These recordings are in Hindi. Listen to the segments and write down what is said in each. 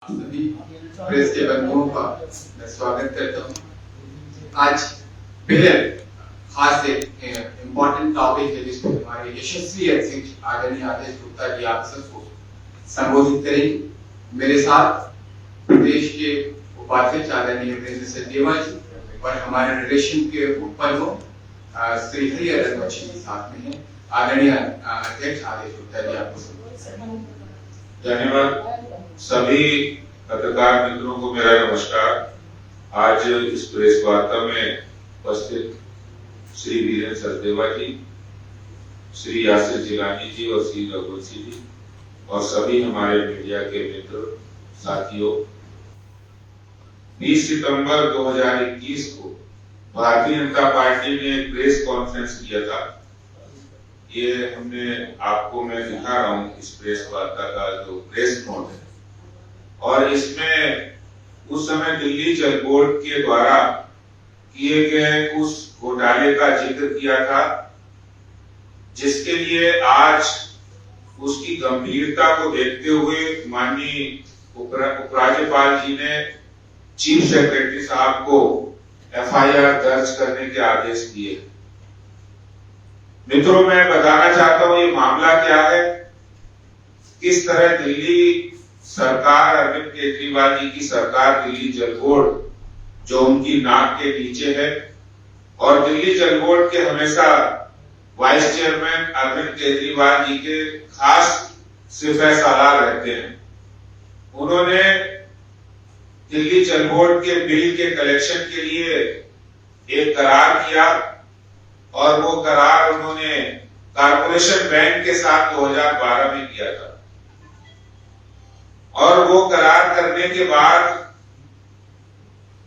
आप सभी प्रेस के बंधुओं का मैं स्वागत करता हूँ। आज बेहद खास एक इम्पोर्टेंट टॉपिक है जिसमें हमारे यशस्वी अध्यक्ष आदरणीय आदेश गुप्ता जी आप सबको संबोधित करेंगे। मेरे साथ प्रदेश के उपाध्यक्ष आदरणीय वीरेंद्र सचदेवा जी और हमारे रिलेशन के उपप्रमुख श्री हरिहरन बख्शी जी साथ में हैं। आदरणीय अध्यक्ष आदेश गुप्ता जी आपको धन्यवाद। सभी पत्रकार मित्रों को मेरा नमस्कार। आज इस प्रेस वार्ता में उपस्थित श्री वीरेंद्र सचदेवा जी, श्री यासिर जिलानी जी और श्री रघुवंशी जी और सभी हमारे मीडिया के मित्र साथियों, 20 सितंबर 2021 को भारतीय जनता पार्टी ने एक प्रेस कॉन्फ्रेंस किया था। ये हमने आपको मैं दिखा रहा हूँ इस प्रेस वार्ता का जो प्रेस नोट है, और इसमें उस समय दिल्ली जल बोर्ड के द्वारा किए गए उस घोटाले का जिक्र किया था, जिसके लिए आज उसकी गंभीरता को देखते हुए माननीय उपराज्यपाल जी ने चीफ सेक्रेटरी साहब को एफआईआर दर्ज करने के आदेश दिए। मित्रों, मैं बताना चाहता हूं ये मामला क्या है, किस तरह दिल्ली सरकार, अरविंद केजरीवाल जी की सरकार, दिल्ली जल बोर्ड जो उनकी नाक के नीचे है, और दिल्ली जल बोर्ड के हमेशा वाइस चेयरमैन अरविंद केजरीवाल जी के खास सिफारिश सालार रहते हैं। उन्होंने दिल्ली जल बोर्ड के बिल के कलेक्शन के लिए एक करार किया, और वो करार उन्होंने कारपोरेशन बैंक के साथ 2012 में किया था। और वो करार करने के बाद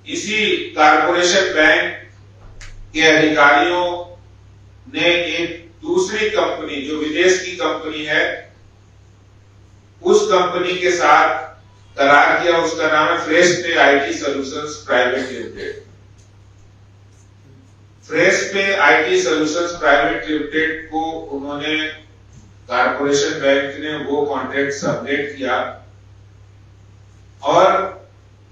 इसी कारपोरेशन बैंक के अधिकारियों ने एक दूसरी कंपनी जो विदेश की कंपनी है, उस कंपनी के साथ करार किया। उसका नाम है फ्रेश पे IT solutions private limited. Fresh पे आईटी सॉल्यूशंस प्राइवेट लिमिटेड को उन्होंने, कारपोरेशन बैंक ने वो कॉन्ट्रैक्ट सबमिट किया, और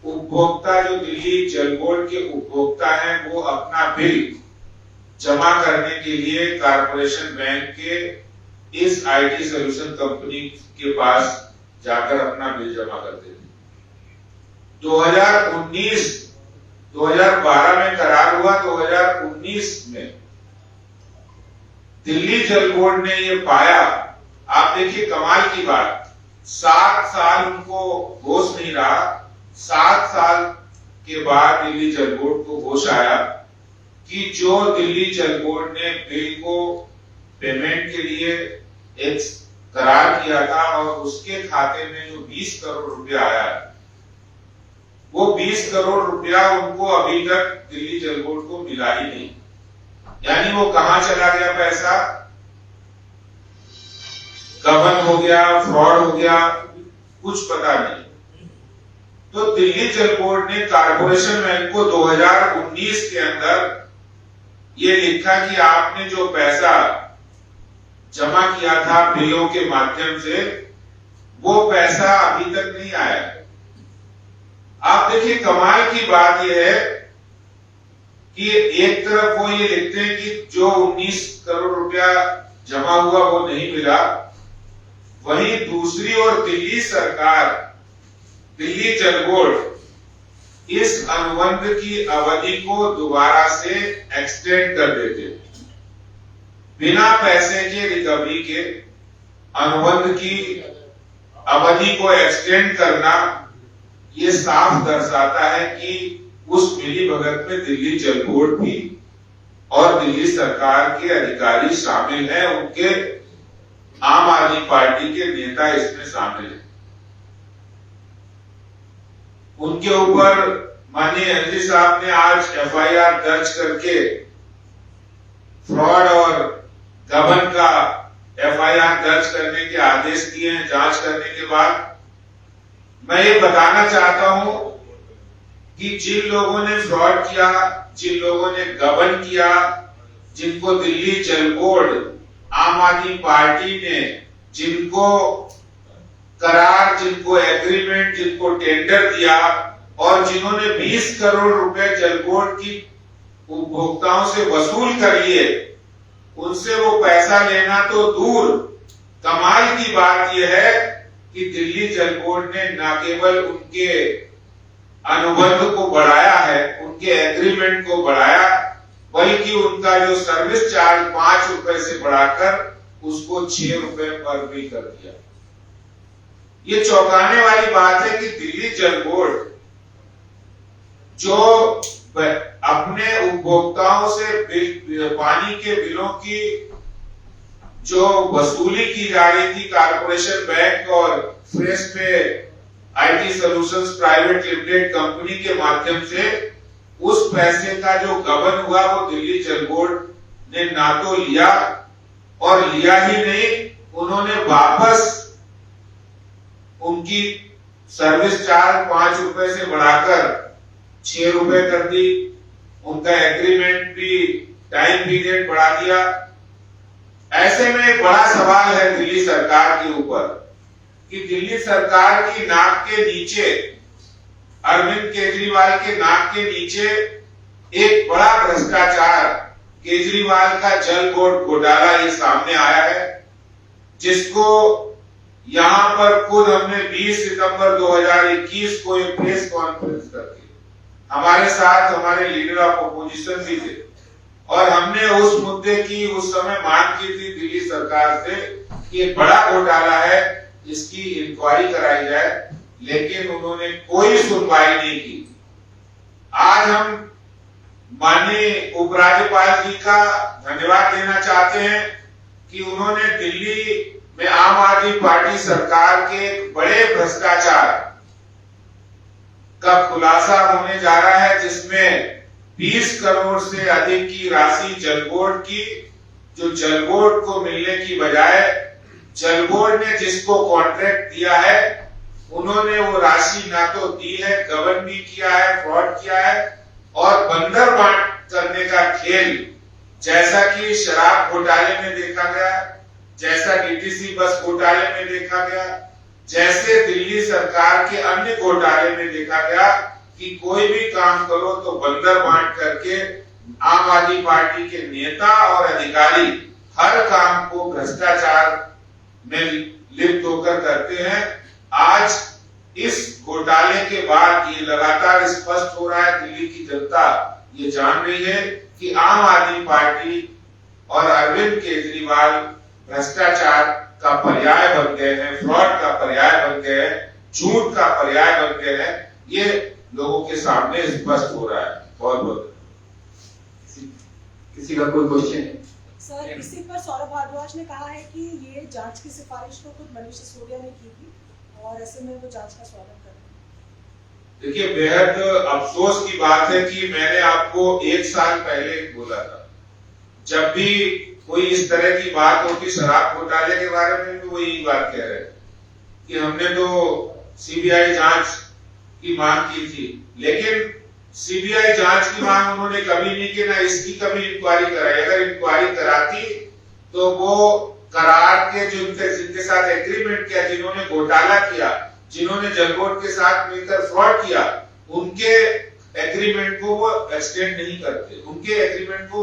उपभोक्ता जो दिल्ली जल बोर्ड के उपभोक्ता हैं वो अपना बिल जमा करने के लिए कारपोरेशन बैंक के इस आईटी सॉल्यूशन कंपनी के पास जाकर अपना बिल जमा करते थे। 2012 में करार हुआ, 2019 में दिल्ली जल बोर्ड ने ये पाया। आप देखिए कमाल की बात, 7 साल उनको होश नहीं रहा। 7 साल के बाद दिल्ली जल बोर्ड को होश आया कि जो दिल्ली जल बोर्ड ने बिल को पेमेंट के लिए एक करार किया था और उसके खाते में जो 20 करोड़ रुपया आया, वो 20 करोड़ रुपया उनको अभी तक दिल्ली जल बोर्ड को मिला ही नहीं। यानी वो कहां चला गया पैसा, गबन हो गया, फ्रॉड हो गया, कुछ पता नहीं। तो दिल्ली जल बोर्ड ने कारपोरेशन बैंक को 2019 के अंदर ये लिखा कि आपने जो पैसा जमा किया था बिलों के माध्यम से, वो पैसा अभी तक नहीं आया। आप देखिए कमाल की बात यह है कि एक तरफ वो ये लिखते हैं कि जो 19 करोड़ रुपया जमा हुआ वो नहीं मिला, वहीं दूसरी ओर दिल्ली सरकार, दिल्ली जल बोर्ड इस अनुबंध की अवधि को दोबारा से एक्सटेंड कर देते। बिना पैसे के रिकवरी के अनुबंध की अवधि को एक्सटेंड करना, ये साफ दर्शाता है कि उस मिलीभगत में दिल्ली जल बोर्ड भी और दिल्ली सरकार के अधिकारी शामिल हैं, उनके आम आदमी पार्टी के नेता इसमें शामिल हैं। उनके ऊपर माननीय एलजी साहब ने आज एफआईआर दर्ज करके फ्रॉड और गबन का एफआईआर दर्ज करने के आदेश दिए हैं। जांच करने के बाद मैं ये बताना चाहता हूं कि जिन लोगों ने फ्रॉड किया, जिन लोगों ने गबन किया, जिनको दिल्ली जल बोर्ड, आम आदमी पार्टी ने जिनको करार, जिनको एग्रीमेंट, जिनको टेंडर दिया और जिन्होंने 20 करोड़ रुपए जल बोर्ड की उपभोक्ताओं से वसूल कर लिए, उनसे वो पैसा लेना तो दूर। कमाल की बात यह है कि दिल्ली जल बोर्ड ने न केवल उनके अनुबंध को बढ़ाया है, उनके एग्रीमेंट को बढ़ाया, बल्कि उनका जो सर्विस चार्ज 5 रुपए से बढ़ाकर उसको 6 रुपए पर भी कर दिया। ये चौंकाने वाली बात है कि दिल्ली जल बोर्ड जो अपने उपभोक्ताओं से पानी के बिलों की जो वसूली की जा रही थी कारपोरेशन बैंक और फ्रेश पे IT solutions private limited company के माध्यम से, उस पैसे का जो गबन हुआ वो दिल्ली जल बोर्ड ने ना तो लिया, और लिया ही नहीं, उन्होंने वापस उनकी सर्विस चार्ज 5 रुपए से बढ़ाकर 6 रुपए कर दी। उनका एग्रीमेंट भी टाइम पीरियड बढ़ा दिया। ऐसे में एक बड़ा सवाल है दिल्ली सरकार के ऊपर कि दिल्ली सरकार की नाक के नीचे, अरविंद केजरीवाल के नाक के नीचे एक बड़ा भ्रष्टाचार, केजरीवाल का जल बोर्ड घोटाला ये सामने आया है, जिसको यहां पर खुद हमने 20 सितंबर 2021 को एक प्रेस कॉन्फ्रेंस करके हमारे साथ हमारे लीडर ऑफ अपोजिशन भी थे, और हमने उस मुद्दे की उस समय मांग की थी दिल्ली सरकार से कि एक बड़ा घोटाला है, इसकी इंक्वायरी कराई जाए, लेकिन उन्होंने कोई सुनवाई नहीं की। आज हम माननीय उपराज्यपाल जी का धन्यवाद देना चाहते हैं कि उन्होंने दिल्ली में आम आदमी पार्टी सरकार के एक बड़े भ्रष्टाचार का खुलासा होने जा रहा है, जिसमें 20 करोड़ से अधिक की राशि जल बोर्ड की, जो जल बोर्ड को मिलने की बजाय जल बोर्ड ने जिसको कॉन्ट्रैक्ट दिया है, उन्होंने वो राशि ना तो दी है, गबन भी किया है, फ्रॉड किया है, और बंदर बांट करने का खेल, जैसा कि शराब घोटाले में देखा गया, जैसा डीटीसी बस घोटाले में देखा गया, जैसे दिल्ली सरकार के अन्य घोटाले में देखा गया कि कोई भी काम करो तो बंदर बांट करके आम आदमी पार्टी के नेता और अधिकारी हर काम को भ्रष्टाचार में लिप्त होकर करते हैं। आज इस घोटाले के बाद ये लगातार स्पष्ट हो रहा है, दिल्ली की जनता ये जान रही है कि आम आदमी पार्टी और अरविंद केजरीवाल भ्रष्टाचार का पर्याय बन गए हैं, फ्रॉड का पर्याय बन गए हैं, झूठ का पर्याय बन गए हैं। ये लोगों के सामने स्पष्ट हो रहा है। बहुत बहुत किसी का कोई क्वेश्चन है? सर, इसी पर सौरभ भारद्वाज ने कहा है कि ये जांच की सिफारिश तो खुद मनीष सिसोदिया ने की थी और ऐसे में वो जांच का स्वागत कर रहे हैं। देखिए, बेहद अफसोस की बात है कि मैंने आपको 1 साल पहले बोला था, जब भी कोई इस तरह की बात होती शराब घोटाले के बारे में, तो वही बात कह रहे कि हमने तो सीबीआई जांच की मांग की थी, लेकिन सीबीआई जांच की मांग उन्होंने कभी नहीं की, ना इसकी कभी इंक्वायरी कराई। अगर इंक्वायरी कराती तो वो करार के जिनके साथ एग्रीमेंट किया, जिन्होंने घोटाला किया, जिन्होंने जल बोर्ड के साथ मिलकर फ्रॉड किया, उनके एग्रीमेंट को वो एक्सटेंड नहीं करते। उनके एग्रीमेंट को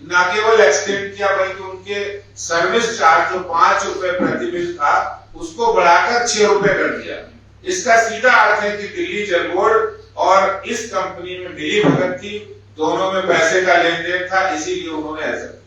न केवल एक्सटेंड किया, बल्कि उनके सर्विस चार्ज जो 5 रुपए प्रति बिल था, उसको बढ़ाकर 6 रुपए कर दिया। इसका सीधा अर्थ है कि दिल्ली जल बोर्ड और इस कंपनी में मिली भगत थी, दोनों में पैसे का लेन देन था, इसीलिए उन्होंने ऐसा किया।